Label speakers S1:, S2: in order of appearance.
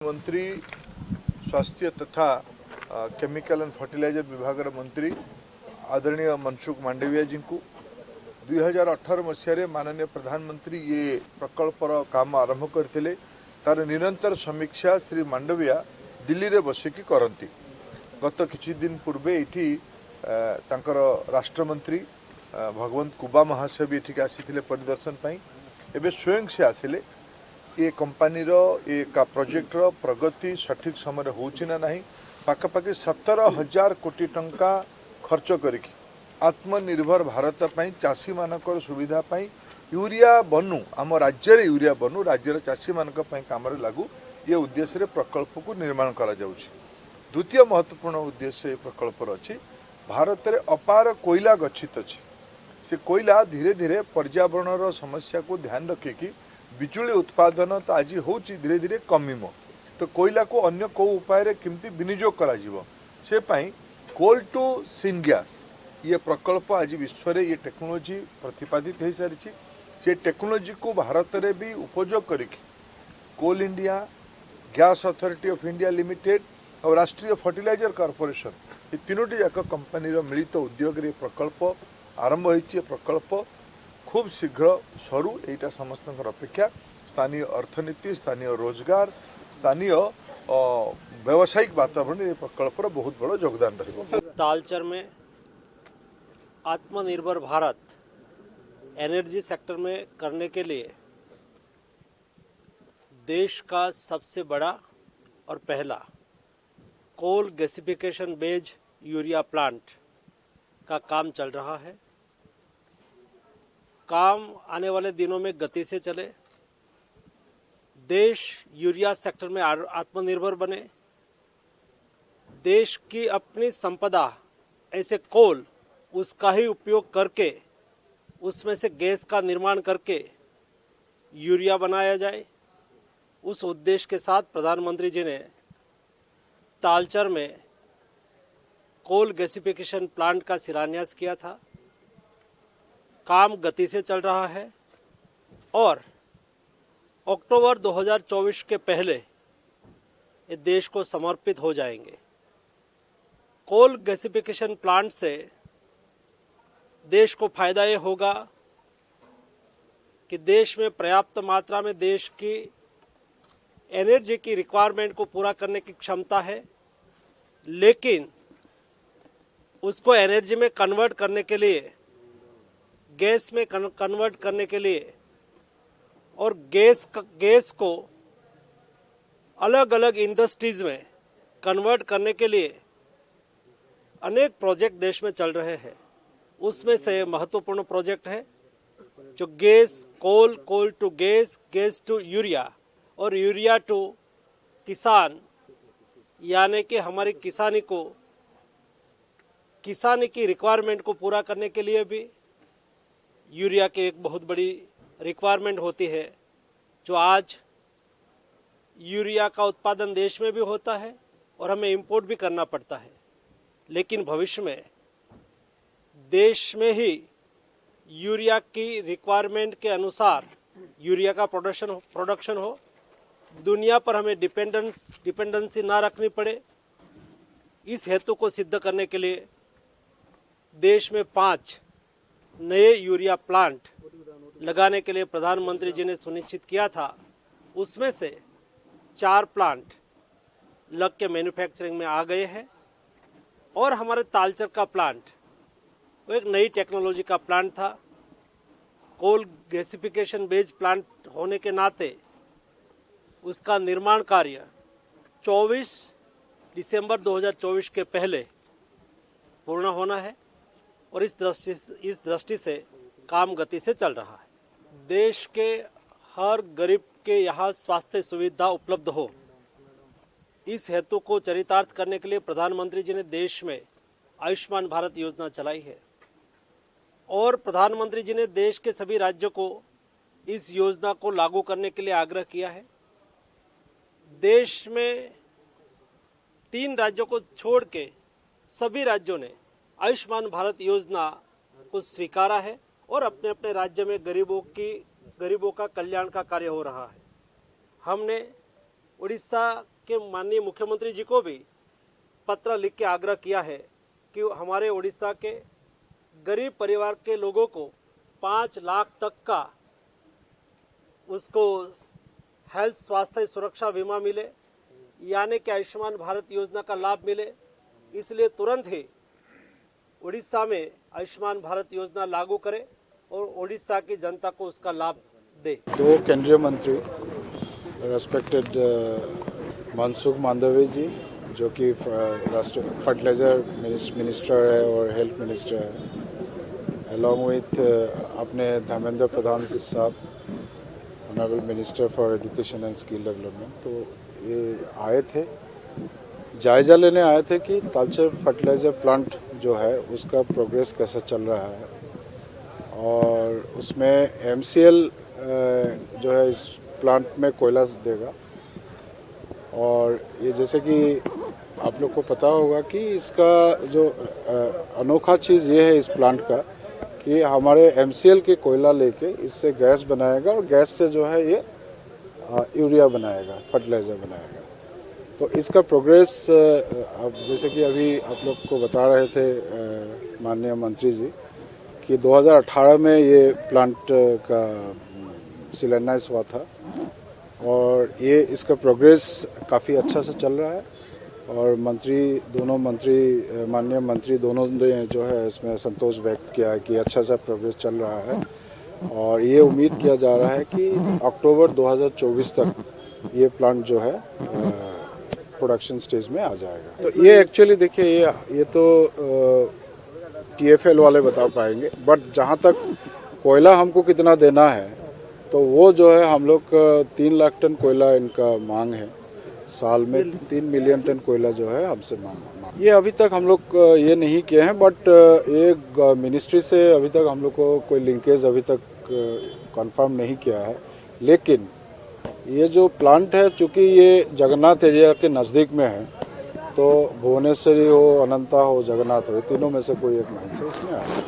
S1: मंत्री स्वास्थ्य तथा केमिकल एंड फर्टिलाइजर विभाग मंत्री आदरणीय मनसुख मांडविया जी को 2018 मसीह माननीय प्रधानमंत्री ये प्रकल्पर काम आरंभ करते तार निरंतर समीक्षा श्री मांडविया दिल्ली रे बसिकी करती। गत किछि दिन पूर्वे ये राष्ट्रमंत्री भगवंत कुबा महाशय भी ये आसी परिदर्शन पाई। एवं स्वयं से आसिले ये कंपनी प्रोजेक्ट रो प्रगति सठिक समय होना नहीं पाखापाखि 17,000 कोटी टंका खर्च करिकी आत्मनिर्भर भारत पाई चाषी मानकर सुविधा पाई यूरिया बनू आम राज्य यूरिया बनू राज्यर चाषी मानक पाई काम लागू ये उद्देश्य प्रकल्प को निर्माण करा जाउछि। द्वितीय महत्वपूर्ण उद्देश्य प्रकल्पर अच्छी भारत में अपार कोयला गच्छित अच्छी से कोयला धीरे धीरे पर्यावरण समस्या को ध्यान रखिकी बिजुली उत्पादन तो आज हो धीरे धीरे कमिम तो कोयला को अन्य को उपाय केमती विनियोग करा जीवो से पाई कोल टू सिन गैस ये प्रकल्प आज विश्व में ये टेक्नोलोजी प्रतिपादित हो सारी से टेक्नोलोजी को भारत में भी उपयोग करिकी Coal India Gas Authority of India Limited और राष्ट्रीय फर्टिलाइजर कॉर्पोरेशन ये तीनोटी जाक कंपनी मिलित उद्योग रे प्रकल्प आरंभ होइछि। प्रकल्प खूब शीघ्र सरू एटा समस्त अपेक्षा स्थानीय अर्थनीति स्थानीय रोजगार स्थानीय व्यावसायिक वातावरण ये प्रकल्प बहुत बड़ा योगदान रही।
S2: तालचर में आत्मनिर्भर भारत एनर्जी सेक्टर में करने के लिए देश का सबसे बड़ा और पहला coal gasification based urea plant का काम चल रहा है। काम आने वाले दिनों में गति से चले, देश यूरिया सेक्टर में आत्मनिर्भर बने, देश की अपनी संपदा ऐसे कोल उसका ही उपयोग करके उसमें से गैस का निर्माण करके यूरिया बनाया जाए। उस उद्देश्य के साथ प्रधानमंत्री जी ने तालचर में कोल गैसिफिकेशन प्लांट का शिलान्यास किया था। काम गति से चल रहा है और अक्टूबर 2024 के पहले ये देश को समर्पित हो जाएंगे। कोल गैसिफिकेशन प्लांट से देश को फायदा ये होगा कि देश में पर्याप्त मात्रा में देश की एनर्जी की रिक्वायरमेंट को पूरा करने की क्षमता है, लेकिन उसको एनर्जी में कन्वर्ट करने के लिए गैस में कन्वर्ट करने के लिए और गैस को अलग अलग इंडस्ट्रीज में कन्वर्ट करने के लिए अनेक प्रोजेक्ट देश में चल रहे हैं। उसमें से महत्वपूर्ण प्रोजेक्ट है जो gas coal to gas to urea और यूरिया टू किसान, यानी कि हमारी किसानी की रिक्वायरमेंट को पूरा करने के लिए भी यूरिया की एक बहुत बड़ी रिक्वायरमेंट होती है। जो आज यूरिया का उत्पादन देश में भी होता है और हमें इंपोर्ट भी करना पड़ता है, लेकिन भविष्य में देश में ही यूरिया की रिक्वायरमेंट के अनुसार यूरिया का प्रोडक्शन हो, दुनिया पर हमें डिपेंडेंसी ना रखनी पड़े। इस हेतु को सिद्ध करने के लिए देश में 5 नए यूरिया प्लांट लगाने के लिए प्रधानमंत्री जी ने सुनिश्चित किया था। उसमें से 4 प्लांट लग के मैन्युफैक्चरिंग में आ गए हैं और हमारे तालचर का प्लांट वो एक नई टेक्नोलॉजी का प्लांट था। कोल गैसिफिकेशन बेस्ड प्लांट होने के नाते उसका निर्माण कार्य 24 दिसंबर 2024 के पहले पूर्ण होना है और इस दृष्टि से काम गति से चल रहा है। देश के हर गरीब के यहाँ स्वास्थ्य सुविधा उपलब्ध हो, इस हेतु को चरितार्थ करने के लिए प्रधानमंत्री जी ने देश में आयुष्मान भारत योजना चलाई है और प्रधानमंत्री जी ने देश के सभी राज्यों को इस योजना को लागू करने के लिए आग्रह किया है। देश में 3 राज्यों को छोड़ के सभी राज्यों ने आयुष्मान भारत योजना को स्वीकारा है और अपने अपने राज्य में गरीबों का कल्याण का कार्य हो रहा है। हमने उड़ीसा के माननीय मुख्यमंत्री जी को भी पत्र लिख के आग्रह किया है कि हमारे उड़ीसा के गरीब परिवार के लोगों को 5 लाख तक का उसको हेल्थ स्वास्थ्य सुरक्षा बीमा मिले, यानी कि आयुष्मान भारत योजना का लाभ मिले। इसलिए तुरंत ही उड़ीसा में आयुष्मान भारत योजना लागू करे और उड़ीसा की जनता को उसका लाभ दे।
S3: 2 केंद्रीय मंत्री रेस्पेक्टेड मनसुख मांडविया जी जो कि राष्ट्रीय फर्टिलाइजर मिनिस्टर है और हेल्थ मिनिस्टर है, अलॉन्ग विथ अपने धर्मेंद्र प्रधान साहब honourable minister for education and skill development, तो ये आए थे, जायज़ा लेने आए थे कि तालचेर फर्टिलाइजर प्लांट जो है उसका प्रोग्रेस कैसा चल रहा है और उसमें MCL जो है इस प्लांट में कोयला देगा। और ये जैसे कि आप लोग को पता होगा कि इसका जो अनोखा चीज़ ये है इस प्लांट का कि हमारे MCL के कोयला लेके इससे गैस बनाएगा और गैस से जो है ये यूरिया बनाएगा, फर्टिलाइज़र बनाएगा। तो इसका प्रोग्रेस अब जैसे कि अभी आप लोग को बता रहे थे माननीय मंत्री जी कि 2018 में ये प्लांट का शिलान्यास हुआ था और ये इसका प्रोग्रेस काफ़ी अच्छा से चल रहा है और माननीय मंत्री दोनों ने जो है इसमें संतोष व्यक्त किया है कि अच्छा सा प्रोग्रेस चल रहा है और ये उम्मीद किया जा रहा है कि अक्टूबर 2024 तक ये प्लांट जो है प्रोडक्शन स्टेज में आ जाएगा। तो ये एक्चुअली देखिए ये तो TFL वाले बता पाएंगे, बट जहाँ तक कोयला हमको कितना देना है तो वो जो है हम लोग 3 लाख टन कोयला इनका मांग है, साल में 3 मिलियन टन कोयला जो है हमसे मांग। ये अभी तक हम लोग ये नहीं किए हैं, बट ये मिनिस्ट्री से अभी तक हम लोग को कोई लिंकेज अभी तक कंफर्म नहीं किया है। लेकिन ये जो प्लांट है चूँकि ये जगन्नाथ एरिया के नज़दीक में है, तो भुवनेश्वरी हो, अनंता हो, जगन्नाथ हो, तीनों में से कोई एक माइन से इसमें आए।